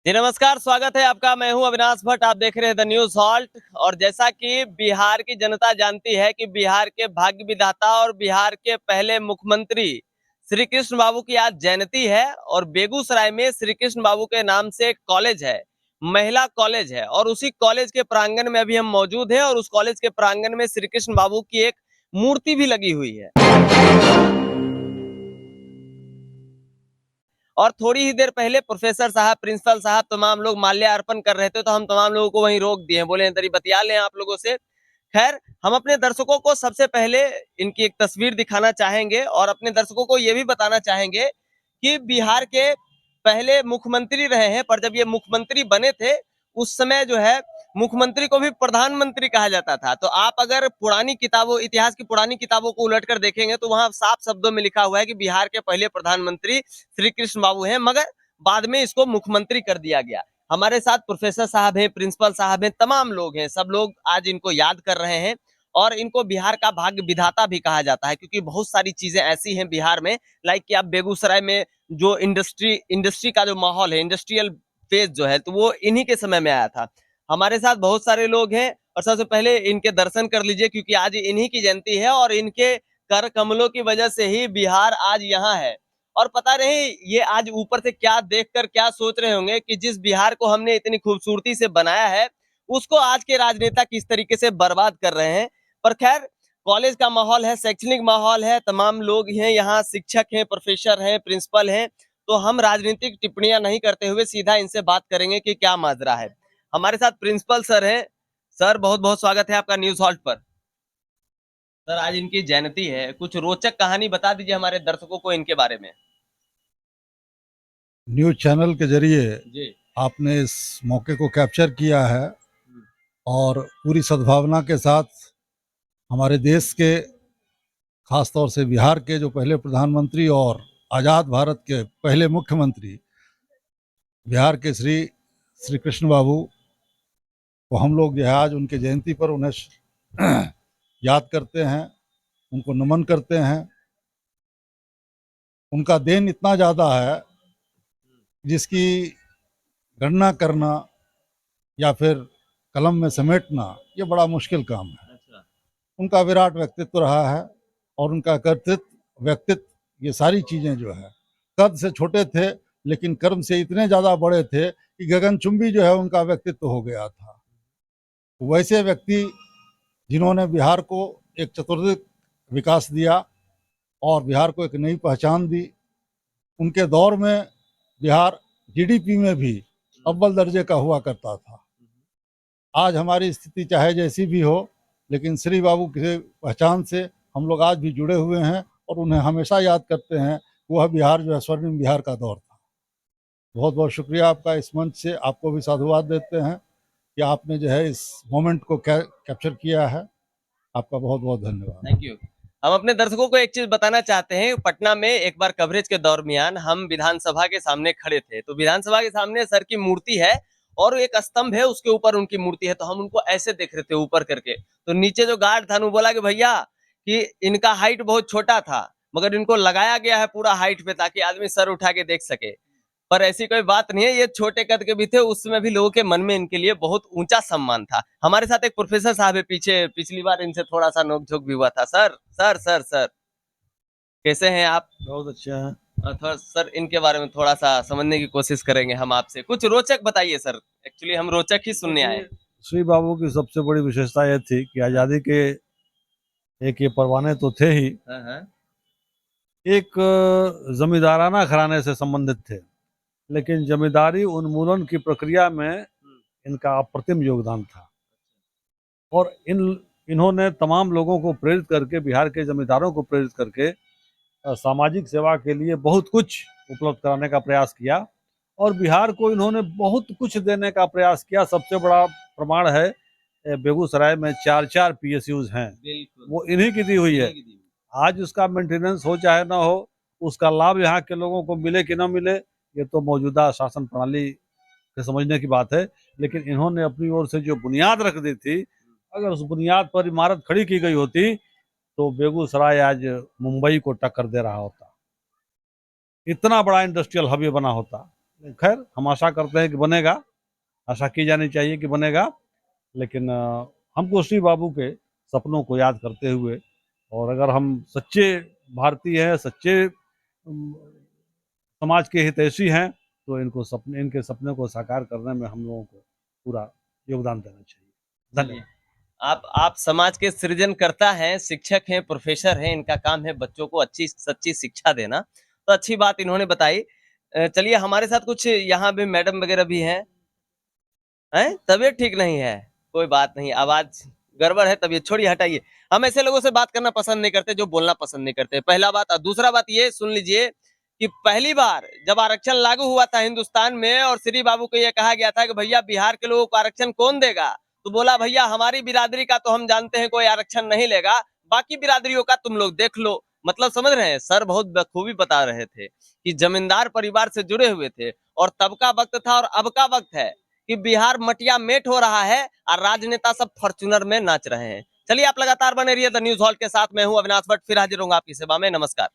जी नमस्कार, स्वागत है आपका। मैं हूं अविनाश भट्ट, आप देख रहे हैं द न्यूज हॉल्ट। और जैसा कि बिहार की जनता जानती है कि बिहार के भाग्य विधाता और बिहार के पहले मुख्यमंत्री श्री कृष्ण बाबू की आज जयंती है। और बेगूसराय में श्री कृष्ण बाबू के नाम से एक कॉलेज है, महिला कॉलेज है, और उसी कॉलेज के प्रांगण में अभी हम मौजूद हैं। और उस कॉलेज के प्रांगण में श्री कृष्ण बाबू की एक मूर्ति भी लगी हुई है। और थोड़ी ही देर पहले प्रोफेसर साहब, प्रिंसिपल साहब, तमाम लोग माल्यार्पण कर रहे थे, तो हम तमाम लोगों को वहीं रोक दिए, बोले तरी बतिया लें आप लोगों से। खैर, हम अपने दर्शकों को सबसे पहले इनकी एक तस्वीर दिखाना चाहेंगे और अपने दर्शकों को ये भी बताना चाहेंगे कि बिहार के पहले मुख्यमंत्री रहे हैं, पर जब ये मुख्यमंत्री बने थे उस समय जो है मुख्यमंत्री को भी प्रधानमंत्री कहा जाता था। तो आप अगर पुरानी किताबों, इतिहास की पुरानी किताबों को उलटकर देखेंगे तो वहां साफ शब्दों में लिखा हुआ है कि बिहार के पहले प्रधानमंत्री श्री कृष्ण बाबू हैं, मगर बाद में इसको मुख्यमंत्री कर दिया गया। हमारे साथ प्रोफेसर साहब हैं, प्रिंसिपल साहब हैं, तमाम लोग हैं, सब लोग आज इनको याद कर रहे हैं। और इनको बिहार का भाग्य विधाता भी कहा जाता है, क्योंकि बहुत सारी चीजें ऐसी हैं बिहार में, लाइक कि आप बेगूसराय में जो इंडस्ट्री का जो माहौल है, इंडस्ट्रियल फेज जो है, तो वो इन्हीं के समय में आया था। हमारे साथ बहुत सारे लोग हैं और सबसे पहले इनके दर्शन कर लीजिए, क्योंकि आज इन्हीं की जयंती है और इनके कर कमलों की वजह से ही बिहार आज यहाँ है। और पता नहीं ये आज ऊपर से क्या देखकर क्या सोच रहे होंगे कि जिस बिहार को हमने इतनी खूबसूरती से बनाया है उसको आज के राजनेता किस तरीके से बर्बाद कर रहे हैं। पर खैर, कॉलेज का माहौल है, शैक्षणिक माहौल है, तमाम लोग हैं यहाँ, शिक्षक हैं, प्रोफेसर हैं, प्रिंसिपल हैं। तो हम राजनीतिक टिप्पणियां नहीं करते हुए सीधा इनसे बात करेंगे कि क्या माजरा है। हमारे साथ प्रिंसिपल सर हैं। सर, बहुत बहुत स्वागत है आपका न्यूज हॉल्ट पर। सर, आज इनकी जयंती है, कुछ रोचक कहानी बता दीजिए हमारे दर्शकों को इनके बारे में। न्यूज चैनल के जरिए जी। आपने इस मौके को कैप्चर किया है और पूरी सद्भावना के साथ हमारे देश के, खासतौर से बिहार के जो पहले प्रधानमंत्री और आज़ाद भारत के पहले मुख्यमंत्री बिहार के श्री कृष्ण बाबू को हम लोग जो है आज उनके जयंती पर उन्हें याद करते हैं, उनको नमन करते हैं। उनका देन इतना ज़्यादा है जिसकी गणना करना या फिर कलम में समेटना ये बड़ा मुश्किल काम है। अच्छा। उनका विराट व्यक्तित्व रहा है और उनका कर्तृत्व, व्यक्तित्व, ये सारी चीज़ें जो है, कद से छोटे थे लेकिन कर्म से इतने ज़्यादा बड़े थे कि गगनचुंबी जो है उनका व्यक्तित्व हो गया था। वैसे व्यक्ति जिन्होंने बिहार को एक चतुर्दिक विकास दिया और बिहार को एक नई पहचान दी, उनके दौर में बिहार जीडीपी में भी अव्वल दर्जे का हुआ करता था। आज हमारी स्थिति चाहे जैसी भी हो, लेकिन श्री बाबू की पहचान से हम लोग आज भी जुड़े हुए हैं और उन्हें हमेशा याद करते हैं। वह बिहार जो है स्वर्णिम बिहार का दौर था। बहुत बहुत शुक्रिया आपका। इस मंच से आपको भी साधुवाद देते हैं कि आपने जो है इस मोमेंट को कैप्चर किया है। आपका बहुत बहुत धन्यवाद। Thank you. हम अपने दर्शकों को एक चीज बताना चाहते हैं। पटना में एक बार कवरेज के दरमियान हम विधानसभा के सामने खड़े थे, तो विधानसभा के सामने सर की मूर्ति है और एक स्तंभ है, उसके ऊपर उनकी मूर्ति है। तो हम उनको ऐसे देख रहे थे ऊपर करके, तो नीचे जो गार्ड था वो बोला कि भैया कि इनका हाइट बहुत छोटा था, मगर इनको लगाया गया है पूरा हाइट पे ताकि आदमी सर उठा के देख सके। पर ऐसी कोई बात नहीं है, ये छोटे कद के भी थे, उस समय भी लोगों के मन में इनके लिए बहुत ऊंचा सम्मान था। हमारे साथ एक प्रोफेसर साहब है पीछे, पिछली बार इनसे थोड़ा सा नोकझोंक भी हुआ था। सर सर सर सर, कैसे हैं आप? बहुत अच्छा है। थोड़ा सर इनके बारे में थोड़ा सा समझने की कोशिश करेंगे हम आपसे। कुछ रोचक बताइए सर, एक्चुअली हम रोचक ही सुनने आए। श्री बाबू की सबसे बड़ी विशेषता यह थी कि आज़ादी के एक ये परवाने तो थे ही, हाँ हाँ। एक जमींदाराना घराने से संबंधित थे, लेकिन जमींदारी उन्मूलन की प्रक्रिया में इनका अप्रतिम योगदान था। और इन्होंने तमाम लोगों को प्रेरित करके, बिहार के जमींदारों को प्रेरित करके सामाजिक सेवा के लिए बहुत कुछ उपलब्ध कराने का प्रयास किया और बिहार को इन्होंने बहुत कुछ देने का प्रयास किया। सबसे बड़ा प्रमाण है बेगूसराय में 4 PSUs हैं, वो इन्हीं की दी हुई है। आज उसका मेंटेनेंस हो चाहे ना हो, उसका लाभ यहाँ के लोगों को मिले कि ना मिले, ये तो मौजूदा शासन प्रणाली के समझने की बात है। लेकिन इन्होंने अपनी ओर से जो बुनियाद रख दी थी, अगर उस बुनियाद पर इमारत खड़ी की गई होती तो बेगूसराय आज मुंबई को टक्कर दे रहा होता, इतना बड़ा इंडस्ट्रियल हब ये बना होता। खैर हम आशा करते हैं कि बनेगा, आशा की जानी चाहिए कि बनेगा, लेकिन हमको श्री बाबू के सपनों को याद करते हुए, और अगर हम सच्चे भारतीय हैं, सच्चे समाज के हितैषी हैं, तो इनके सपने को साकार करने में हम लोगों को पूरा योगदान देना चाहिए। धन्यवाद। आप समाज के सृजनकर्ता हैं, शिक्षक हैं, प्रोफेसर हैं, इनका काम है बच्चों को अच्छी सच्ची शिक्षा देना। तो अच्छी बात इन्होंने बताई। चलिए हमारे साथ कुछ यहाँ भी मैडम वगैरह भी हैं। तबीयत ठीक नहीं है, कोई बात नहीं, आवाज गड़बड़ है, तबीयत छोड़िए, हटाइए। हम ऐसे लोगों से बात करना पसंद नहीं करते जो बोलना पसंद नहीं करते, पहला बात। और दूसरा बात ये सुन लीजिए कि पहली बार जब आरक्षण लागू हुआ था हिंदुस्तान में और श्री बाबू को ये कहा गया था कि भैया बिहार के लोगों को आरक्षण कौन देगा, तो बोला भैया हमारी बिरादरी का तो हम जानते हैं कोई आरक्षण नहीं लेगा, बाकी बिरादरियों का तुम लोग देख लो। मतलब समझ रहे हैं सर, बहुत बखूबी बता रहे थे कि जमींदार परिवार से जुड़े हुए थे और तब का वक्त था और अब का वक्त है कि बिहार मटिया मेट हो रहा है और राजनेता सब फॉर्च्यूनर में नाच रहे हैं। चलिए आप लगातार बने रहिए द न्यूज हॉल के साथ। मैं हूं अविनाश भट्ट, फिर हाजिर होऊंगा आपकी सेवा में। नमस्कार।